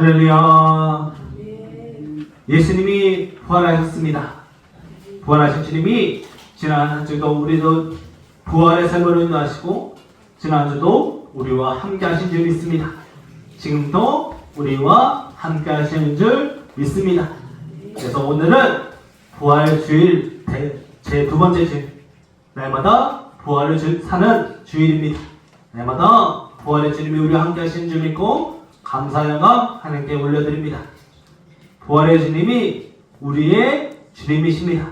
할렐루야. 예수님이 부활하셨습니다. 부활하신 주님이 지난 한 주도 우리도 부활의 삶을 인도하시고 지난 주도 우리와 함께 하신 줄 믿습니다. 지금도 우리와 함께 하시는 줄 믿습니다. 그래서 오늘은 부활주일 제 두 번째 주일, 날마다 부활을 사는 주일입니다. 날마다 부활의 주님이 우리와 함께 하시는 줄 믿고 감사 영광 하나님께 올려드립니다. 부활의 주님이 우리의 주님이십니다.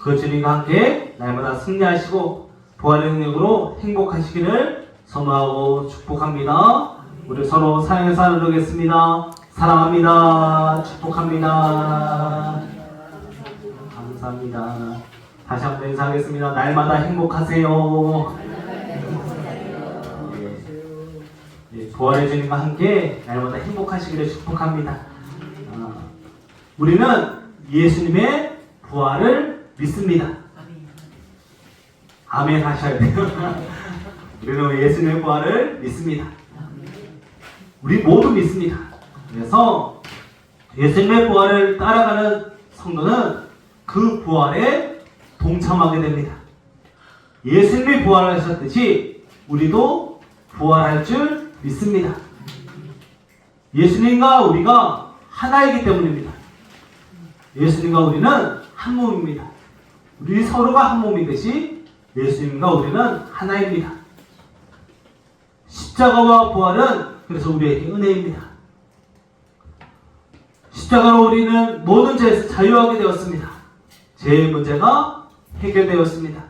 그 주님과 함께 날마다 승리하시고 부활의 능력으로 행복하시기를 소망하고 축복합니다. 우리 서로 사랑해서 나누겠습니다. 사랑합니다. 축복합니다. 감사합니다. 다시 한번 인사하겠습니다. 날마다 행복하세요. 부활의 주님과 함께 날마다 행복하시기를 축복합니다. 우리는 예수님의 부활을 믿습니다. 아멘 하셔야 돼요. 우리는 예수님의 부활을 믿습니다. 우리 모두 믿습니다. 그래서 예수님의 부활을 따라가는 성도는 그 부활에 동참하게 됩니다. 예수님이 부활하셨듯이 우리도 부활할 줄 믿습니다. 예수님과 우리가 하나이기 때문입니다. 예수님과 우리는 한 몸입니다. 우리 서로가 한 몸이듯이 예수님과 우리는 하나입니다. 십자가와 부활은 그래서 우리에게 은혜입니다. 십자가로 우리는 모든 죄에서 자유하게 되었습니다. 죄의 문제가 해결되었습니다.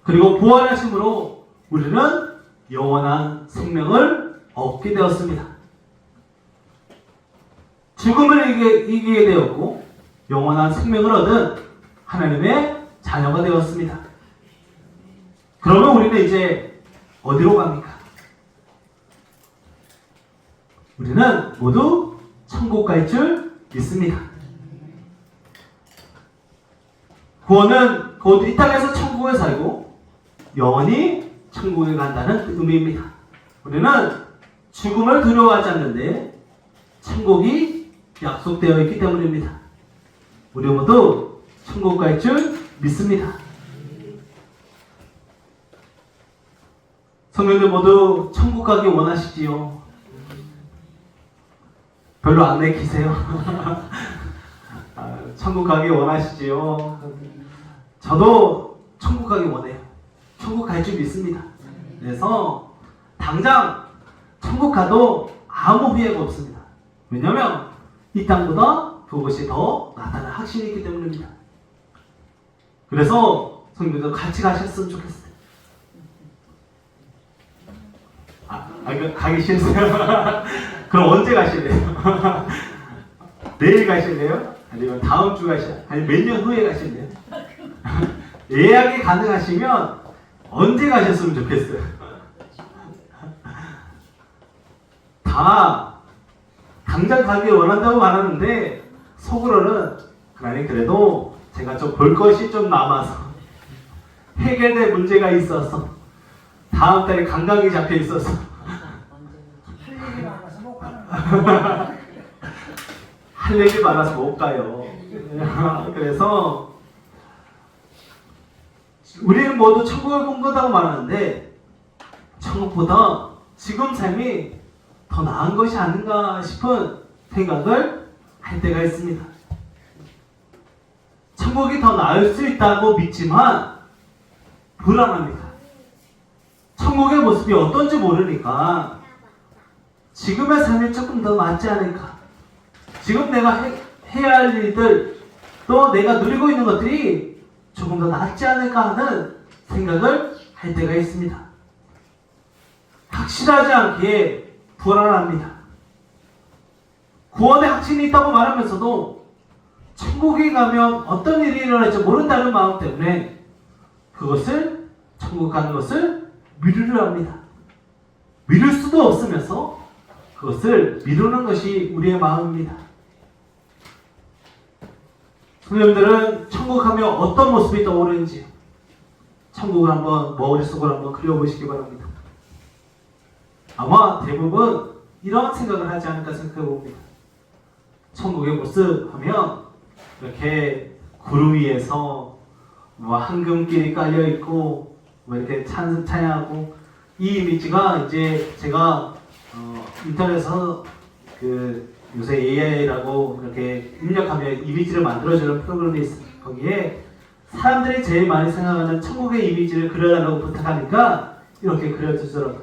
그리고 부활하심으로 우리는 영원한 생명을 얻게 되었습니다. 죽음을 이기게 되었고 영원한 생명을 얻은 하나님의 자녀가 되었습니다. 그러면 우리는 이제 어디로 갑니까? 우리는 모두 천국 갈 줄 믿습니다. 구원은 곧 이 땅에서 천국에 살고 영원히 천국에 간다는 의미입니다. 우리는 죽음을 두려워하지 않는데 천국이 약속되어 있기 때문입니다. 우리 모두 천국 갈 줄 믿습니다. 성도들 모두 천국 가기 원하시지요? 별로 안 내키세요? 천국 가기 원하시지요? 저도 천국 가기 원해요. 천국 갈 줄 믿습니다. 그래서 당장 천국 가도 아무 후회가 없습니다. 왜냐하면 이 땅보다 그것이 더 낫다는 확신이 있기 때문입니다. 그래서 성도들 같이 가셨으면 좋겠어요. 가기 싫으세요? 그럼 언제 가실래요? 내일 가실래요? 아니면 다음 주 가실래요? 아니면 몇 년 후에 가실래요? 예약이 가능하시면 언제 가셨으면 좋겠어요? 다 당장 가기 원한다고 말하는데 속으로는 하나님 그래도 제가 좀 볼 것이 좀 남아서 해결될 문제가 있어서 다음 달에 관광이 잡혀 있어서 할 일이 많아서 못 가요. 그래서 우리는 모두 천국을 본 거다고 말하는데 천국보다 지금 삶이 더 나은 것이 아닌가 싶은 생각을 할 때가 있습니다. 천국이 더 나을 수 있다고 믿지만 불안합니다. 천국의 모습이 어떤지 모르니까 지금의 삶이 조금 더 낫지 않을까. 지금 내가 해야 할 일들 또 내가 누리고 있는 것들이 조금 더 낫지 않을까 하는 생각을 할 때가 있습니다. 확실하지 않기에 불안합니다. 구원의 확신이 있다고 말하면서도 천국에 가면 어떤 일이 일어날지 모른다는 마음 때문에 그것을 천국 가는 것을 미루려 합니다. 미룰 수도 없으면서 그것을 미루는 것이 우리의 마음입니다. 선생님들은 천국 하면 어떤 모습이 떠오르는지 천국을 한번 머릿속으로 한번 그려보시기 바랍니다. 아마 대부분 이런 생각을 하지 않을까 생각해 봅니다. 천국의 모습 하면 이렇게 구름 위에서 뭐 황금길이 깔려 있고 뭐 이렇게 찬양하고, 이 이미지가 이제 제가 인터넷에서 그 요새 AI라고 이렇게 입력하면 이미지를 만들어주는 프로그램이 있어요. 거기에 사람들이 제일 많이 생각하는 천국의 이미지를 그려달라고 부탁하니까 이렇게 그려주더라고요.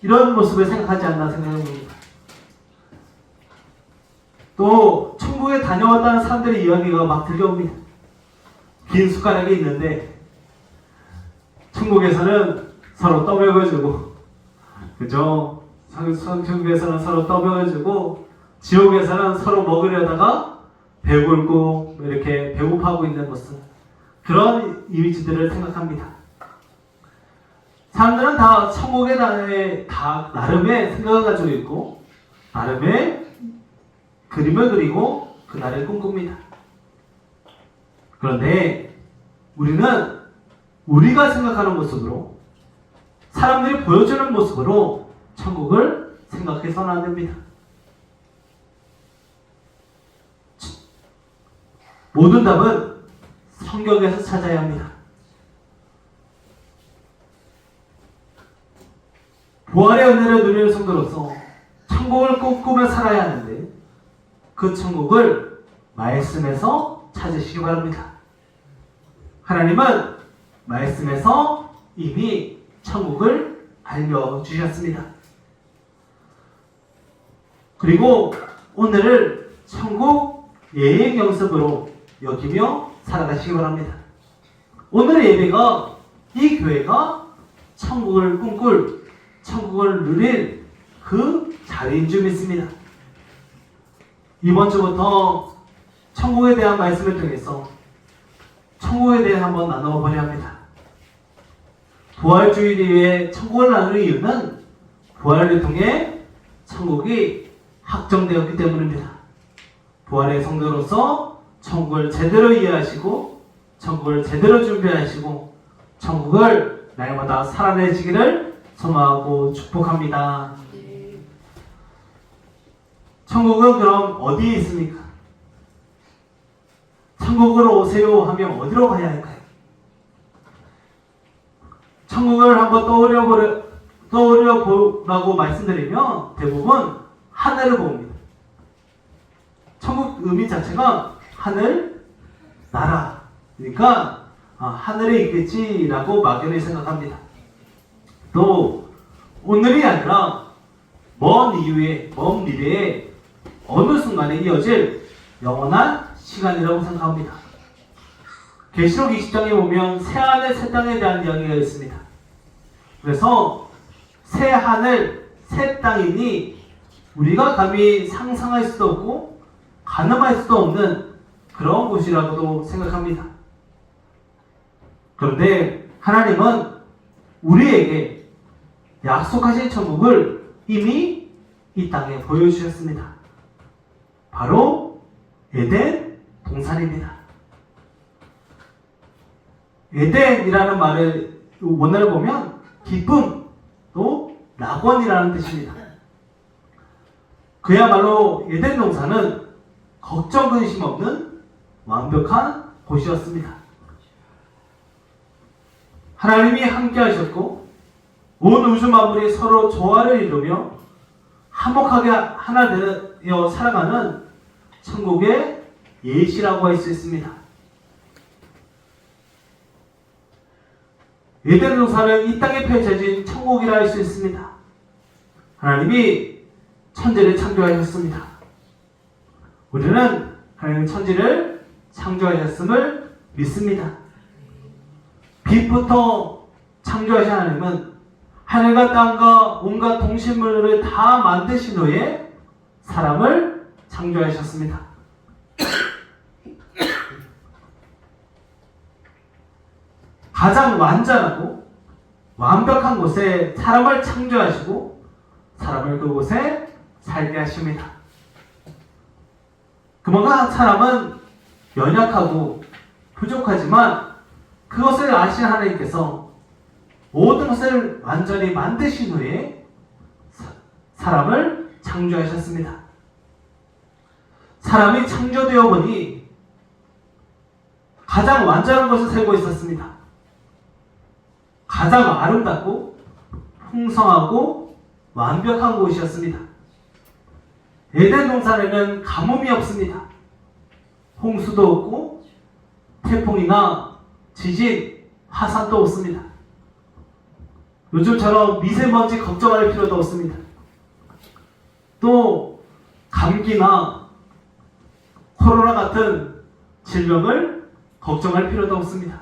이런 모습을 생각하지 않나 생각해봅니다. 또 천국에 다녀왔다는 사람들의 이야기가 막 들려옵니다. 빈 숟가락이 있는데 천국에서는 서로 떠먹여주고, 그죠? 천국에서는 서로 떠먹여주고, 지옥에서는 서로 먹으려다가 배불고 이렇게 배고파하고 있는 모습, 그런 이미지들을 생각합니다. 사람들은 다 천국에 다 나름의 생각을 가지고 있고 나름의 그림을 그리고 그날을 꿈꿉니다. 그런데 우리는 우리가 생각하는 모습으로, 사람들이 보여주는 모습으로 천국을 생각해서는 안 됩니다. 모든 답은 성경에서 찾아야 합니다. 부활의 은혜를 누리는 성도로서 천국을 꿈꾸며 살아야 하는데, 그 천국을 말씀에서 찾으시기 바랍니다. 하나님은 말씀에서 이미 천국을 알려주셨습니다. 그리고 오늘을 천국 예행 연습으로 여기며 살아가시기 바랍니다. 오늘의 예배가, 이 교회가 천국을 꿈꿀, 천국을 누릴 그 자리인 줄 믿습니다. 이번 주부터 천국에 대한 말씀을 통해서 천국에 대해 한번 나눠보려 합니다. 부활주일 이후에 천국을 나누는 이유는 부활을 통해 천국이 확정되었기 때문입니다. 부활의 성도로서 천국을 제대로 이해하시고 천국을 제대로 준비하시고 천국을 날마다 살아내시기를 소망하고 축복합니다. 천국은 그럼 어디에 있습니까? 천국으로 오세요 하면 어디로 가야 할까요? 천국을 한번 떠올려 보라고 말씀드리면 대부분 하늘을 봅니다. 천국 의미 자체가 하늘, 나라, 그러니까 하늘에 있겠지라고 막연히 생각합니다. 또 오늘이 아니라 먼 미래에 어느 순간에 이어질 영원한 시간이라고 생각합니다. 계시록 20장에 보면 새하늘 새 땅에 대한 이야기가 있습니다. 그래서 새 하늘 새 땅이니 우리가 감히 상상할 수도 없고 가늠할 수도 없는 그런 곳이라고도 생각합니다. 그런데 하나님은 우리에게 약속하신 천국을 이미 이 땅에 보여주셨습니다. 바로 에덴 동산입니다. 에덴이라는 말을 원어를 보면 기쁨, 또 낙원이라는 뜻입니다. 그야말로 에덴 동산은 걱정 근심 없는 완벽한 곳이었습니다. 하나님이 함께 하셨고 온 우주 만물이 서로 조화를 이루며 화목하게 하나 되어 살아가는 천국의 예시라고 할 수 있습니다. 에덴 동산은 이 땅에 펼쳐진 천국이라 할 수 있습니다. 하나님이 천지를 창조하셨습니다. 우리는 하나님 천지를 창조하셨음을 믿습니다. 빛부터 창조하신 하나님은 하늘과 땅과 온갖 동식물을 다 만드신 후에 사람을 창조하셨습니다. 가장 완전하고 완벽한 곳에 사람을 창조하시고 사람을 그곳에 살게 하십니다. 그만큼 사람은 연약하고 부족하지만 그것을 아신 하나님께서 모든 것을 완전히 만드신 후에 사람을 창조하셨습니다. 사람이 창조되어 보니 가장 완전한 곳에 살고 있었습니다. 가장 아름답고 풍성하고 완벽한 곳이었습니다. 에덴 동산에는 가뭄이 없습니다. 홍수도 없고 태풍이나 지진, 화산도 없습니다. 요즘처럼 미세먼지 걱정할 필요도 없습니다. 또 감기나 코로나 같은 질병을 걱정할 필요도 없습니다.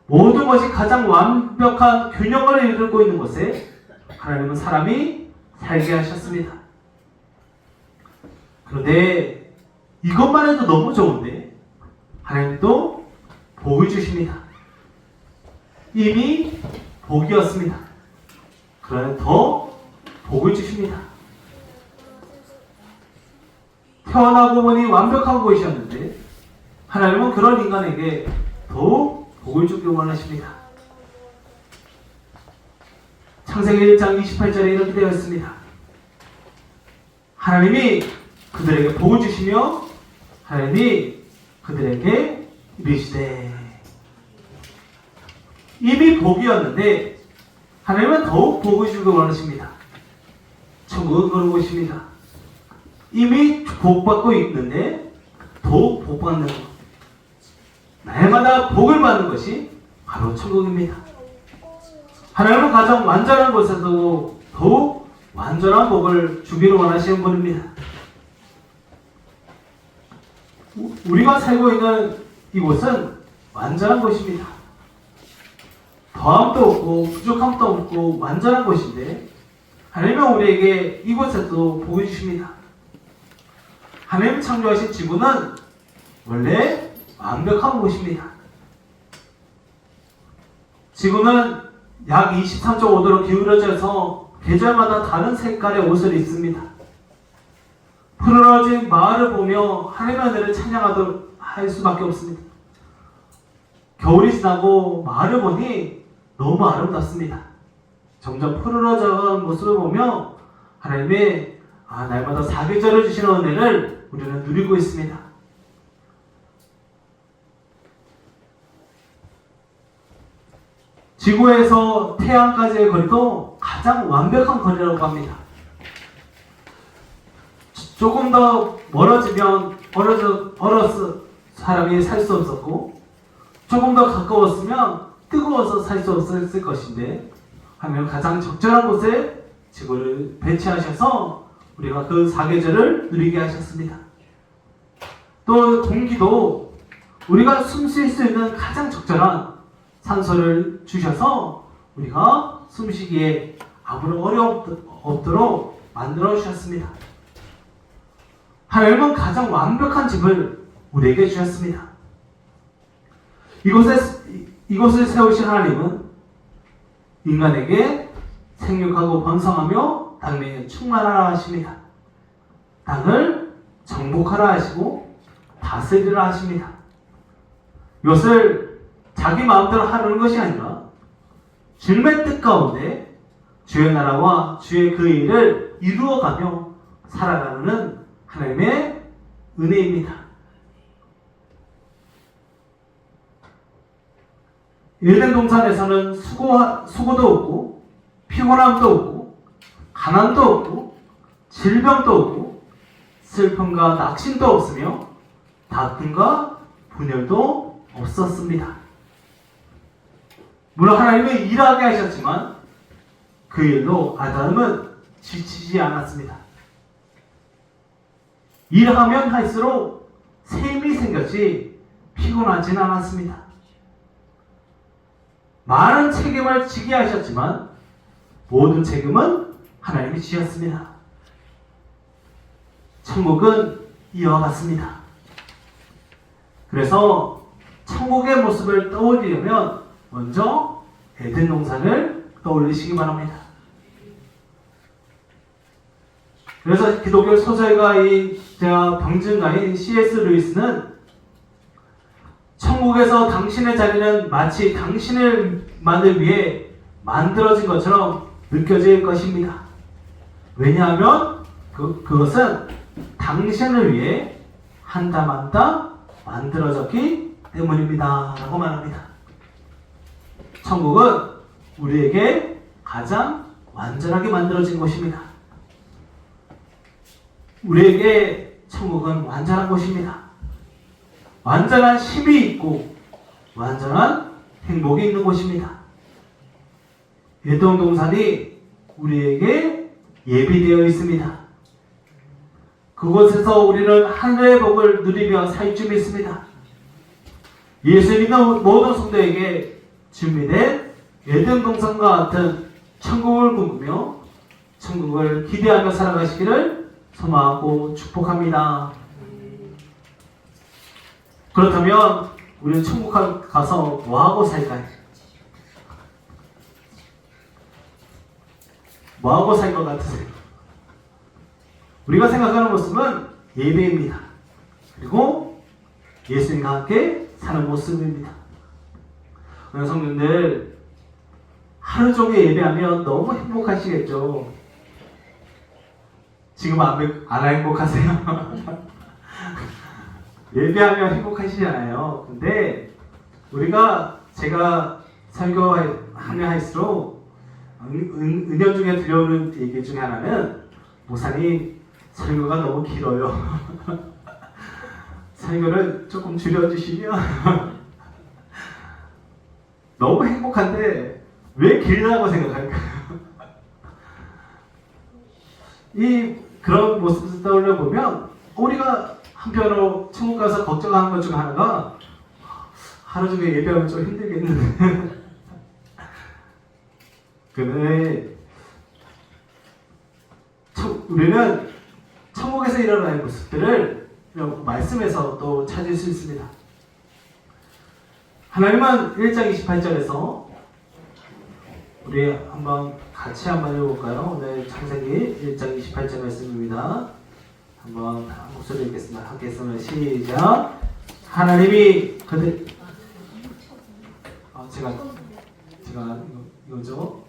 모든 것이 가장 완벽한 균형을 이루고 있는 곳에 하나님은 사람이 살게 하셨습니다. 그런데 이것만 해도 너무 좋은데 하나님도 복을 주십니다. 이미 복이었습니다. 그러나 더 복을 주십니다. 태어나고 보니 완벽한 곳이었는데 하나님은 그런 인간에게 더욱 복을 주길 원하십니다. 창세기 1장 28절에 이렇게 되어 있습니다. 하나님이 그들에게 복을 주시며 하나님이 그들에게 이르시되. 이미 복이었는데 하나님은 더욱 복을 주길 원하십니다. 천국은 그런 곳입니다. 이미 복받고 있는데 더욱 복받는 것, 날마다 복을 받는 것이 바로 천국입니다. 하나님은 가장 완전한 곳에서도 더욱 완전한 복을 주기를 원하시는 분입니다. 우리가 살고 있는 이곳은 완전한 곳입니다. 더함도 없고 부족함도 없고 완전한 곳인데 하나님은 우리에게 이곳에도 복을 주십니다. 하나님 창조하신 지구는 원래 완벽한 곳입니다. 지구는 약 23.5도로 기울어져서 계절마다 다른 색깔의 옷을 입습니다. 푸르러진 마을을 보며 하나님의 은혜를 찬양하도록 할 수밖에 없습니다. 겨울이 지나고 마을을 보니 너무 아름답습니다. 점점 푸르러져가는 모습을 보며 하나님의 날마다 사계절을 주시는 은혜를 우리는 누리고 있습니다. 지구에서 태양까지의 거리도 가장 완벽한 거리라고 합니다. 조금 더 멀어지면 사람이 살 수 없었고 조금 더 가까웠으면 뜨거워서 살 수 없었을 것인데 하나님은 가장 적절한 곳에 지구를 배치하셔서 우리가 그 사계절을 누리게 하셨습니다. 또 공기도 우리가 숨 쉴 수 있는 가장 적절한 산소를 주셔서 우리가 숨쉬기에 아무런 어려움 없도록 만들어 주셨습니다. 하나님은 가장 완벽한 집을 우리에게 주셨습니다. 이곳을 세우신 하나님은 인간에게 생육하고 번성하며 땅에 충만하라 하십니다. 땅을 정복하라 하시고 다스리라 하십니다. 이것을 자기 마음대로 하려는 것이 아니라 주님의 뜻 가운데 주의 나라와 주의 그 일을 이루어가며 살아가는 하나님의 은혜입니다. 에덴 동산에서는 수고도 없고 피곤함도 없고 가난도 없고 질병도 없고 슬픔과 낙심도 없으며 다툼과 분열도 없었습니다. 물론 하나님은 일하게 하셨지만 그 일로 아담은 지치지 않았습니다. 일하면 할수록 셈이 생겼지 피곤하지는 않았습니다. 많은 책임을 지게 하셨지만 모든 책임은 하나님이 지었습니다. 천국은 이와 같습니다. 그래서 천국의 모습을 떠올리려면 먼저 에덴 동산을 떠올리시기 바랍니다. 그래서 기독교 소설가이자 병증가인 C.S. 루이스는 천국에서 당신의 자리는 마치 당신만을 위해 만들어진 것처럼 느껴질 것입니다. 왜냐하면 그것은 당신을 위해 한땀 한땀 만들어졌기 때문입니다. 라고 말합니다. 천국은 우리에게 가장 완전하게 만들어진 곳입니다. 우리에게 천국은 완전한 곳입니다. 완전한 쉼이 있고 완전한 행복이 있는 곳입니다. 에돔 동산이 우리에게 예비되어 있습니다. 그곳에서 우리는 하늘의 복을 누리며 살 줄 믿습니다. 예수 믿는 모든 성도에게 준비된 에덴 동산과 같은 천국을 꿈꾸며 천국을 기대하며 살아가시기를 소망하고 축복합니다. 그렇다면 우리는 천국 가서 뭐하고 살까요? 뭐하고 살 것 같으세요? 우리가 생각하는 모습은 예배입니다. 그리고 예수님과 함께 사는 모습입니다. 오늘 성도님들 하루 종일 예배하면 너무 행복하시겠죠? 지금 안 행복하세요? 예배하면 행복하시잖아요. 근데 제가 설교하며 할수록 은연 중에 들려오는 얘기 중에 하나는 목사님 설교가 너무 길어요. 설교를 조금 줄여주시면 너무 행복한데 왜 길다고 생각할까요? 그런 모습을 떠올려 보면 우리가 한편으로 천국 가서 걱정하는 것 중 하나가 하루 종일 예배하면 좀 힘들겠는데 근데 우리는 천국에서 일어나는 모습들을 말씀에서 또 찾을 수 있습니다. 하나님은 1장 28절에서 우리 같이 한번 읽어볼까요? 오늘 창세기 1장 28절 말씀입니다. 한번 목소리 읽겠습니다. 함께 했으면 시작. 하나님이 그들 제가 이거죠.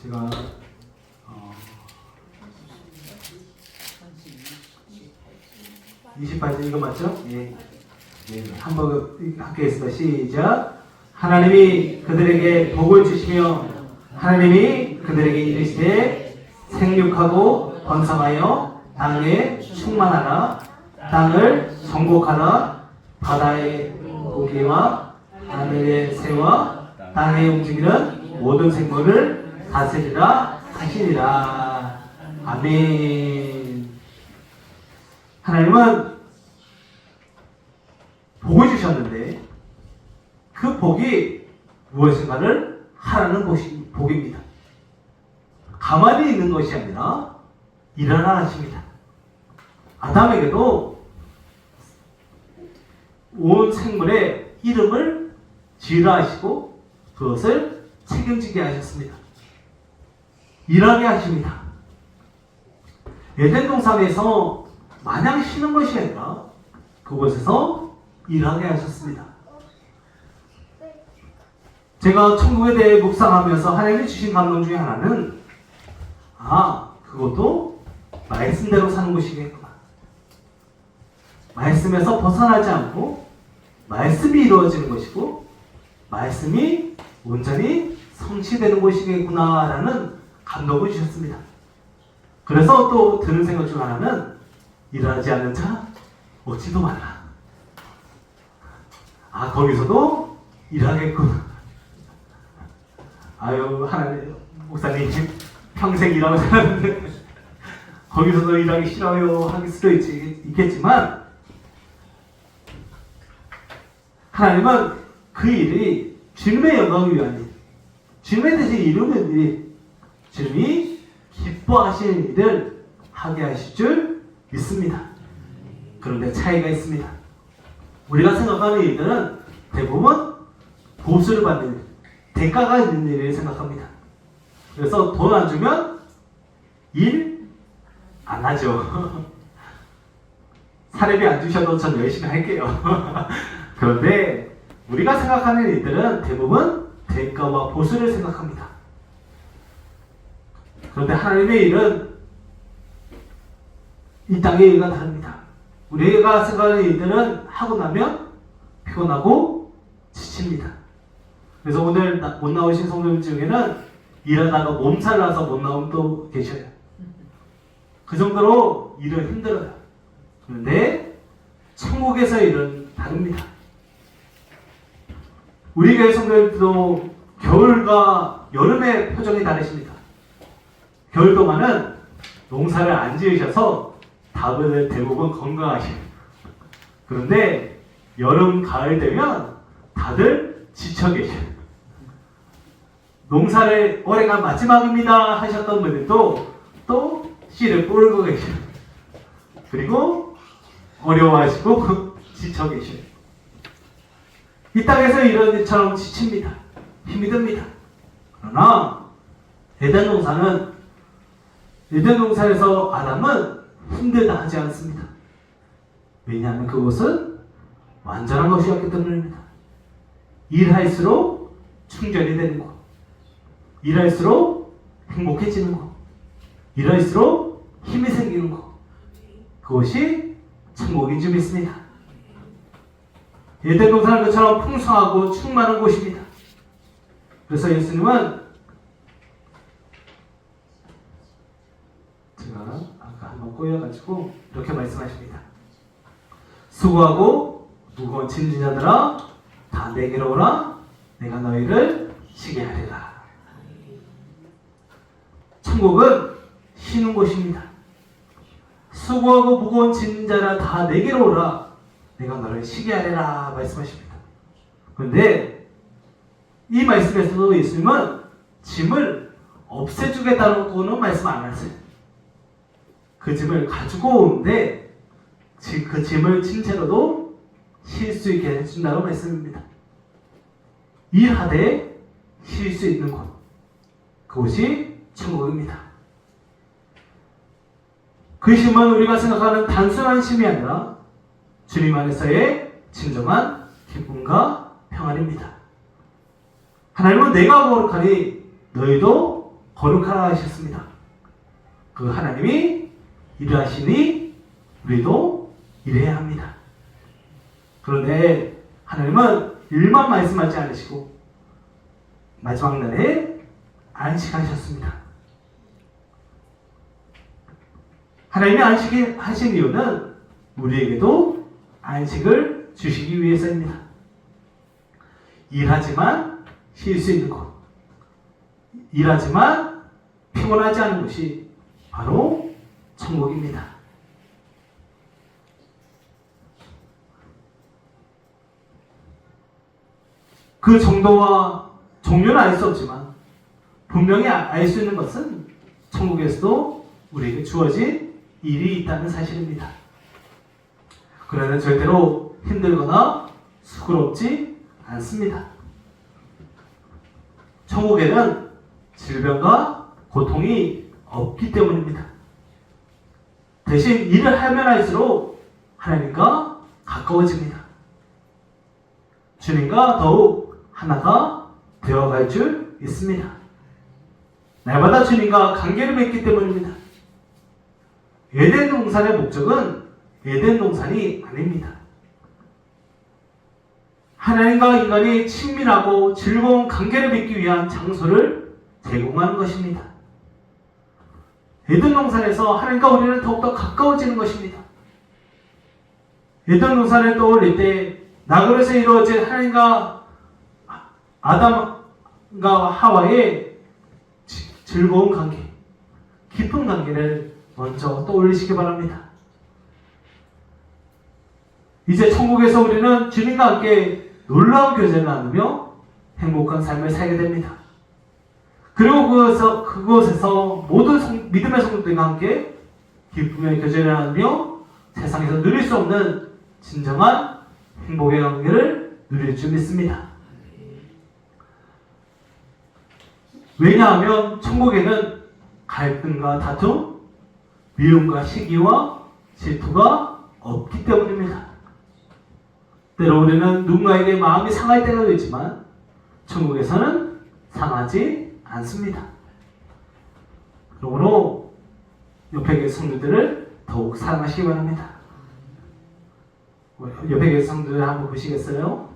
제가 28절 이거 맞죠? 예. 한번 함께 했습니다. 시작. 하나님이 그들에게 복을 주시며 하나님이 그들에게 이르시되 생육하고 번성하여 땅에 충만하라. 땅을 정복하라. 바다의 고기와 하늘의 새와 땅에 움직이는 모든 생물을 다스리라 하시니라. 아멘. 하나님은 복을 주셨는데 그 복이 무엇인가를 하라는 복입니다. 가만히 있는 것이 아니라 일어나 하십니다. 아담에게도 온 생물의 이름을 지으라 하시고 그것을 책임지게 하셨습니다. 일하게 하십니다. 에덴 동산에서 마냥 쉬는 것이 아니라 그곳에서 일하게 하셨습니다. 제가 천국에 대해 묵상하면서 하나님이 주신 감동 중에 하나는 그것도 말씀대로 사는 곳이겠구나. 말씀에서 벗어나지 않고 말씀이 이루어지는 것이고 말씀이 온전히 성취되는 곳이겠구나 라는 감동을 주셨습니다. 그래서 또 드는 생각 중 하나는 일하지 않는 자 얻지도 말라. 거기서도 일하겠구나. 하나님 목사님 평생 일하고 살았는데 거기서도 일하기 싫어요 할 수도 있겠지만 하나님은 그 일이 주님의 영광을 위한 일, 주님의 뜻을 이루는 일, 주님이 기뻐하시는 일을 하게 하실 줄 믿습니다. 그런데 차이가 있습니다. 우리가 생각하는 일들은 대부분 보수를 받는 일, 대가가 있는 일을 생각합니다. 그래서 돈 안 주면 일 안 하죠. 사례비 안 주셔도 전 열심히 할게요. 그런데 우리가 생각하는 일들은 대부분 대가와 보수를 생각합니다. 그런데 하나님의 일은 이 땅의 일과 다릅니다. 우리가 생각하는 일들은 하고 나면 피곤하고 지칩니다. 그래서 오늘 못 나오신 성도님 중에는 일하다가 몸살 나서 못 나온 또 계셔요. 그 정도로 일은 힘들어요. 그런데 천국에서 일은 다릅니다. 우리 교회 성도님들도 겨울과 여름의 표정이 다르십니다. 겨울 동안은 농사를 안 지으셔서 다들 대부분 건강하시고, 그런데 여름, 가을 되면 다들 지쳐 계셔요. 농사를 올해가 마지막입니다 하셨던 분들도 또 씨를 뿌리고 계셔요. 그리고 어려워하시고 지쳐 계셔요. 이 땅에서 이런 일처럼 지칩니다. 힘이 듭니다. 그러나 에덴 농산에서 아담은 힘들다 하지 않습니다. 왜냐하면 그것은 완전한 것이었기 때문입니다. 일할수록 충전이 되는 것, 일할수록 행복해지는 것, 일할수록 힘이 생기는 것, 그것이 천국인 줄 믿습니다. 에덴 동산은 그처럼 풍성하고 충만한 곳입니다. 그래서 예수님은 제가 아까 한번 꼬여가지고 이렇게 말씀하십니다. 수고하고 무거운 짐진 자들아 다 내게로 오라. 내가 너희를 쉬게 하리라. 천국은 쉬는 곳입니다. 수고하고 무거운 짐진 자라 다 내게로 오라. 내가 너를 쉬게 하리라 말씀하십니다. 그런데 이 말씀에서도 예수님은 짐을 없애주겠다고는 말씀 안 하세요. 그 짐을 가지고 오는데 그 짐을 침체로도 쉴 수 있게 해준다고 말씀입니다. 일하되 쉴 수 있는 곳, 그곳이 천국입니다. 그 쉼은 우리가 생각하는 단순한 쉼이 아니라 주님 안에서의 진정한 기쁨과 평안입니다. 하나님은 내가 거룩하니 너희도 거룩하라 하셨습니다. 그 하나님이 일하시니 우리도 일해야 합니다. 그런데 하나님은 일만 말씀하지 않으시고 마지막 날에 안식하셨습니다. 하나님이 안식하신 이유는 우리에게도 안식을 주시기 위해서입니다. 일하지만 쉴 수 있는 곳, 일하지만 피곤하지 않은 곳이 바로 천국입니다. 그 정도와 종류는 알 수 없지만 분명히 알 수 있는 것은 천국에서도 우리에게 주어진 일이 있다는 사실입니다. 그러나 절대로 힘들거나 수고롭지 않습니다. 천국에는 질병과 고통이 없기 때문입니다. 대신 일을 하면 할수록 하나님과 가까워집니다. 주님과 더욱 하나가 되어갈 줄 믿습니다. 날마다 주님과 관계를 맺기 때문입니다. 에덴 동산의 목적은 에덴 동산이 아닙니다. 하나님과 인간이 친밀하고 즐거운 관계를 맺기 위한 장소를 제공하는 것입니다. 에덴 동산에서 하나님과 우리는 더욱더 가까워지는 것입니다. 에덴 동산을 떠올릴 때 나그네에서 이루어진 하나님과 아담과 하와의 즐거운 관계, 깊은 관계를 먼저 떠올리시기 바랍니다. 이제 천국에서 우리는 주님과 함께 놀라운 교제를 나누며 행복한 삶을 살게 됩니다. 그리고 그곳에서 모든 믿음의 성도들과 함께 기쁨의 교제를 나누며 세상에서 누릴 수 없는 진정한 행복의 관계를 누릴 줄 믿습니다. 왜냐하면 천국에는 갈등과 다툼, 미움과 시기와 질투가 없기 때문입니다. 때로 우리는 누군가에게 마음이 상할 때가 있지만 천국에서는 상하지 않습니다. 그러므로 옆에 계신 성도들을 더욱 사랑하시기 바랍니다. 옆에 계신 성도들 한번 보시겠어요?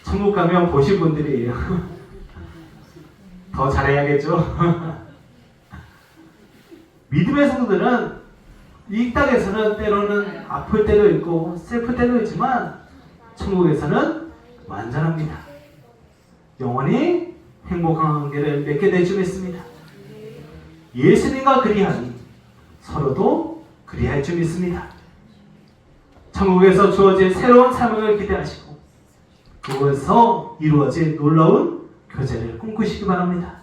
천국 가면 보실 분들이에요. 더 잘해야겠죠? 믿음의 성도들은 이 땅에서는 때로는 아플 때도 있고 슬플 때도 있지만 천국에서는 완전합니다. 영원히 행복한 관계를 맺게 될 줄 믿습니다. 예수님과 그리하니 서로도 그리할 줄 믿습니다. 천국에서 주어질 새로운 사명을 기대하시고 그곳에서 이루어질 놀라운 교제를 꿈꾸시기 바랍니다.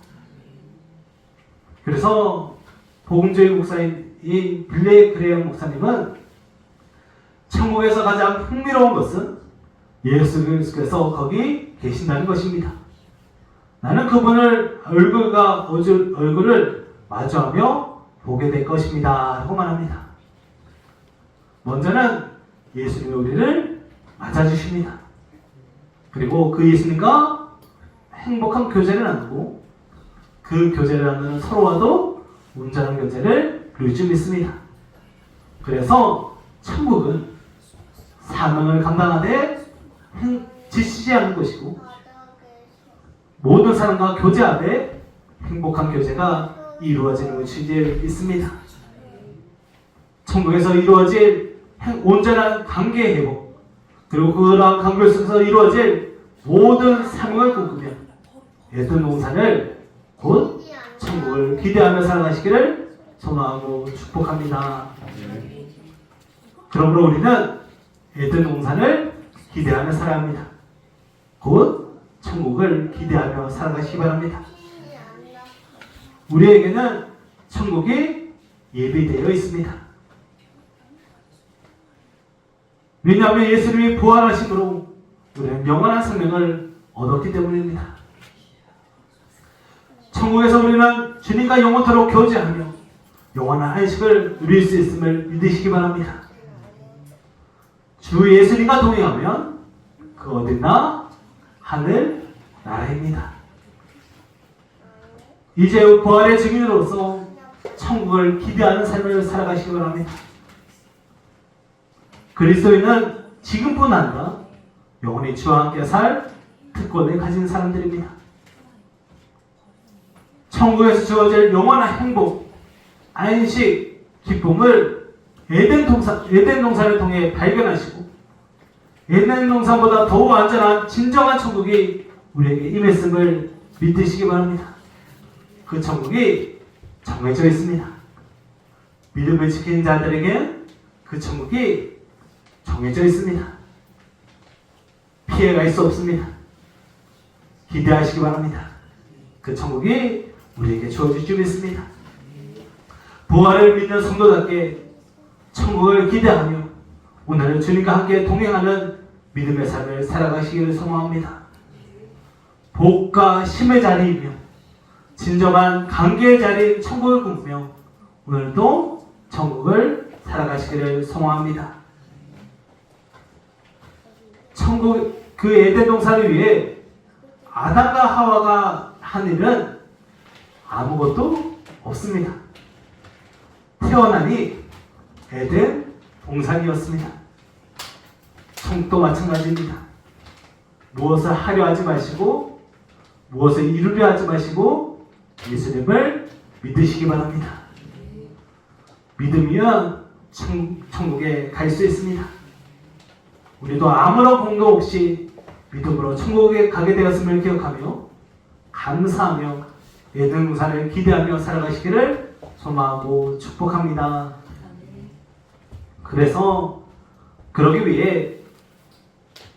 그래서 복음주의 목사인 이 빌레이 그레이엄 목사님은 천국에서 가장 흥미로운 것은 예수 그리스도께서 거기 계신다는 것입니다. 나는 그분을 얼굴을 마주하며 보게 될 것입니다. 라고 말합니다. 먼저는 예수님이 우리를 맞아주십니다. 그리고 그 예수님과 행복한 교제를 나누고 그 교제를 나누는 서로와도 온전한 교제를 이룰 줄 믿습니다. 그래서 천국은 사명을 감당하되 지치지 않는 것이고 모든 사람과 교제하되 행복한 교제가 이루어지는 것을 믿습니다. 천국에서 이루어질 온전한 관계 회복 그리고 그러한 관계 속에서 이루어질 모든 사명을 꿈꾸며 애든 농산을 곧 천국을 기대하며 살아가시기를 소망하고 축복합니다. 그러므로 우리는 애든 농산을 기대하며 살아야 합니다. 곧 천국을 기대하며 살아가시기 바랍니다. 우리에게는 천국이 예비되어 있습니다. 왜냐하면 예수님이 부활하심으로 우리는 영원한 생명을 얻었기 때문입니다. 천국에서 우리는 주님과 영원토록 교제하며 영원한 안식을 누릴 수 있음을 믿으시기 바랍니다. 주 예수님과 동행하면 그 어디나 하늘 나라입니다. 이제 부활의 증인으로서 천국을 기대하는 삶을 살아가시기 바랍니다. 그리스도인은 지금뿐 아니라 영원히 주와 함께 살 특권을 가진 사람들입니다. 천국에서 주어질 영원한 행복, 안식, 기쁨을 에덴 동산을 통해 발견하시고 에덴 동산보다 더욱 안전한 진정한 천국이 우리에게 임했음을 믿으시기 바랍니다. 그 천국이 정해져 있습니다. 믿음을 지키는 자들에게 그 천국이 정해져 있습니다. 피해갈 수 없습니다. 기대하시기 바랍니다. 그 천국이 우리에게 주어질 줄 믿습니다. 부활을 믿는 성도답게 천국을 기대하며 오늘은 주님과 함께 동행하는 믿음의 삶을 살아가시기를 소망합니다. 복과 힘의 자리이며 진정한 관계의 자리인 천국을 꿈꾸며 오늘도 천국을 살아가시기를 소망합니다. 천국 그 에덴 동산을 위해 아담과 하와가 한 일은 아무것도 없습니다. 태어나니 에덴 동산이었습니다. 천국도 마찬가지입니다. 무엇을 하려 하지 마시고 무엇을 이루려 하지 마시고 예수님을 믿으시기 바랍니다. 믿으면 천국에 갈 수 있습니다. 우리도 아무런 공도 없이 믿음으로 천국에 가게 되었음을 기억하며 감사하며 에덴 동산을 기대하며 살아가시기를 소망하고 축복합니다. 그래서 그러기 위해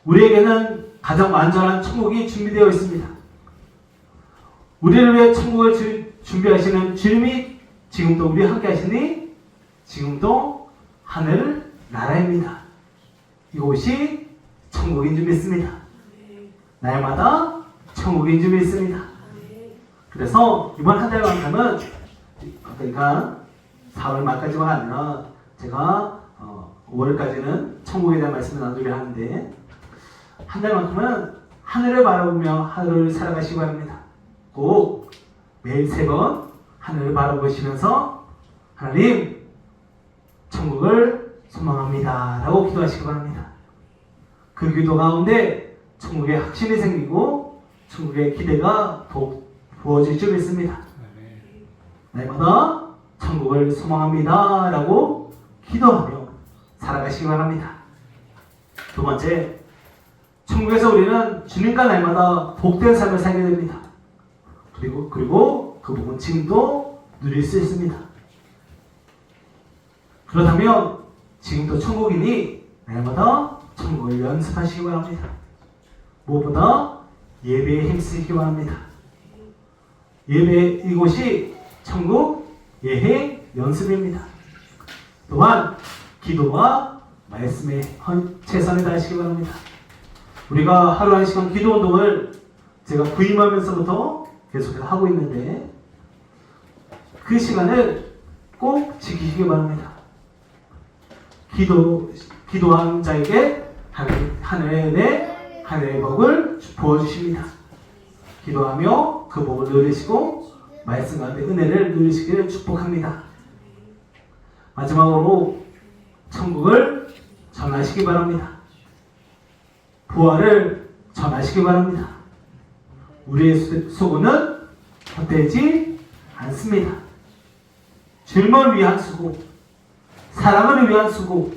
우리에게는 가장 완전한 천국이 준비되어 있습니다. 우리를 위해 천국을 준비하시는 주님이 지금도 우리와 함께 하시니 지금도 하늘 나라입니다. 이곳이 천국인 줄 믿습니다. 날마다 천국인 줄 믿습니다. 그래서 이번 한 달만큼은 그러니까 4월 말까지가 아니라 제가 5월까지는 천국에 대한 말씀을 나누려 하는데 한 달만큼은 하늘을 바라보며 하루를 살아가시기 바랍니다. 꼭 매일 3번 하늘을 바라보시면서 하나님 천국을 소망합니다 라고 기도하시기 바랍니다. 그 기도 가운데 천국의 확신이 생기고 천국의 기대가 부어질 줄 믿습니다. 날마다 천국을 소망합니다 라고 기도하며 살아가시기 바랍니다. 두 번째, 천국에서 우리는 주님과 날마다 복된 삶을 살게 됩니다. 그리고 그 복은 지금도 누릴 수 있습니다. 그렇다면 지금도 천국이니 날마다 천국을 연습하시기 바랍니다. 무엇보다 예배에 힘쓰시기 바랍니다. 예배 이곳이 천국 예행 연습입니다. 또한 기도와 말씀에 최선을 다하시기 바랍니다. 우리가 하루 1시간 기도 운동을 제가 부임하면서부터 계속해서 하고 있는데 그 시간을 꼭 지키시기 바랍니다. 기도한 자에게 하늘의 은혜, 하늘의 복을 부어주십니다. 기도하며 그 복을 누리시고 말씀 가운데 은혜를 누리시기를 축복합니다. 마지막으로 천국을 전하시기 바랍니다. 부활을 전하시기 바랍니다. 우리의 수고는 헛되지 않습니다. 주님을 위한 수고, 사랑을 위한 수고,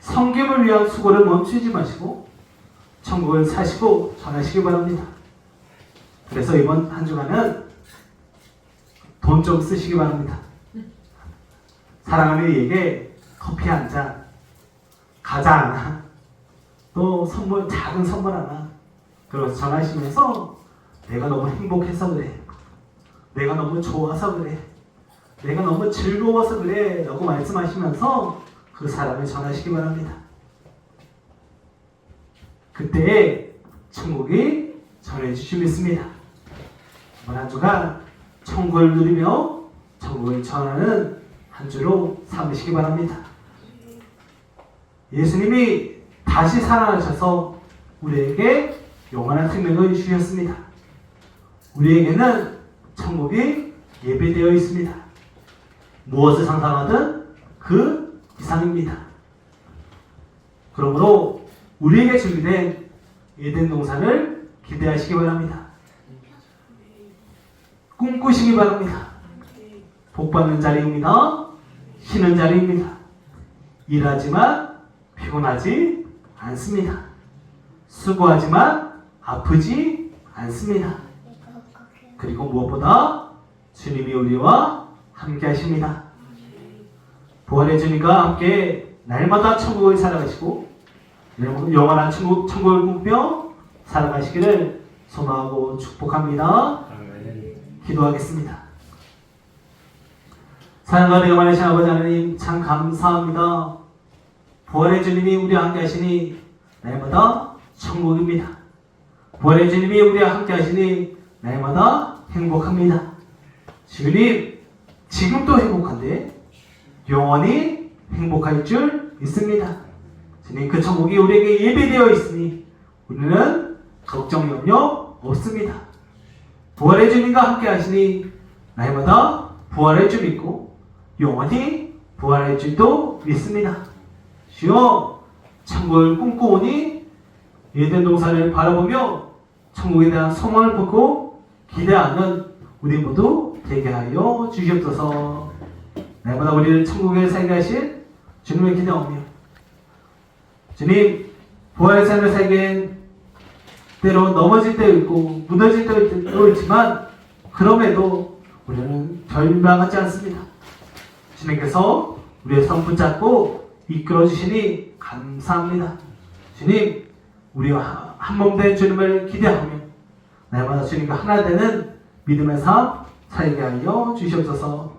성김을 위한 수고를 멈추지 마시고 천국을 사시고 전하시기 바랍니다. 그래서 이번 한 주간은 돈 좀 쓰시기 바랍니다. 사랑하는 이에게 커피 한 잔, 과자 하나, 또 선물, 작은 선물 하나, 그래서 전하시면서 내가 너무 행복해서 그래, 내가 너무 좋아서 그래, 내가 너무 즐거워서 그래 라고 말씀하시면서 그 사람을 전하시기 바랍니다. 그때 천국이 전해주시 믿습니다. 이번 한 주간 천국을 누리며 천국을 전하는 한 주로 삼으시기 바랍니다. 예수님이 다시 살아나셔서 우리에게 영원한 생명을 주셨습니다. 우리에게는 천국이 예배되어 있습니다. 무엇을 상상하든 그 이상입니다. 그러므로 우리에게 준비된 에덴 동산을 기대하시기 바랍니다. 꿈꾸시기 바랍니다. 복받는 자리입니다. 쉬는 자리입니다. 일하지만 피곤하지 않습니다. 수고하지만 아프지 않습니다. 그리고 무엇보다 주님이 우리와 함께 하십니다. 부활의 주님과 함께 날마다 천국을 살아가시고 영원한 천국을 꿈며 살아가시기를 소망하고 축복합니다. 기도하겠습니다. 사랑과 영원한 신 아버지 하나님 참 감사합니다. 부활의 주님이 우리와 함께 하시니 날마다 천국입니다. 부활의 주님이 우리와 함께 하시니 날마다 행복합니다. 주님, 지금도 행복한데 영원히 행복할 줄 믿습니다. 주님, 그 천국이 우리에게 예배되어 있으니 우리는 걱정 염려 없습니다. 부활의 주님과 함께 하시니 날마다 부활할 줄 믿고 영원히 부활할 줄도 믿습니다. 주여, 천국을 꿈꾸오니 에덴 동산을 바라보며 천국에 대한 소망을 품고 기대하는 우리 모두 되게 하여 주시옵소서. 날마다 우리를 천국에 살게 하신 주님을 기대하오며 주님, 부활의 삶을 살기엔 때로 넘어질 때도 있고 무너질 때도 있지만 그럼에도 우리는 절망하지 않습니다. 주님께서 우리의 손 붙잡고 이끌어 주시니 감사합니다. 주님, 우리와 한 몸 된 주님을 기대하며 날마다 주님과 하나 되는 믿음의 삶 살게 하여 주시옵소서.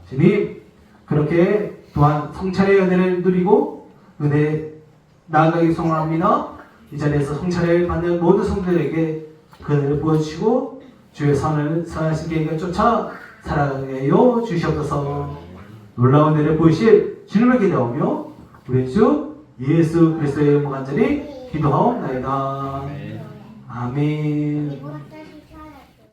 주님, 그렇게 또한 성찬의 은혜를 누리고 은혜 나아가기 소원합니다. 이 자리에서 성찬을 받는 모든 성도들에게 그 은혜를 부어주시고 주의 선을 선하신 계획을 쫓아 살아가게 하여 주시옵소서. 놀라운 은혜를 보이실 주님을 기대하며 우리 주 예수 그리스도의 이름으로 간절히 기도하옵나이다. 아멘.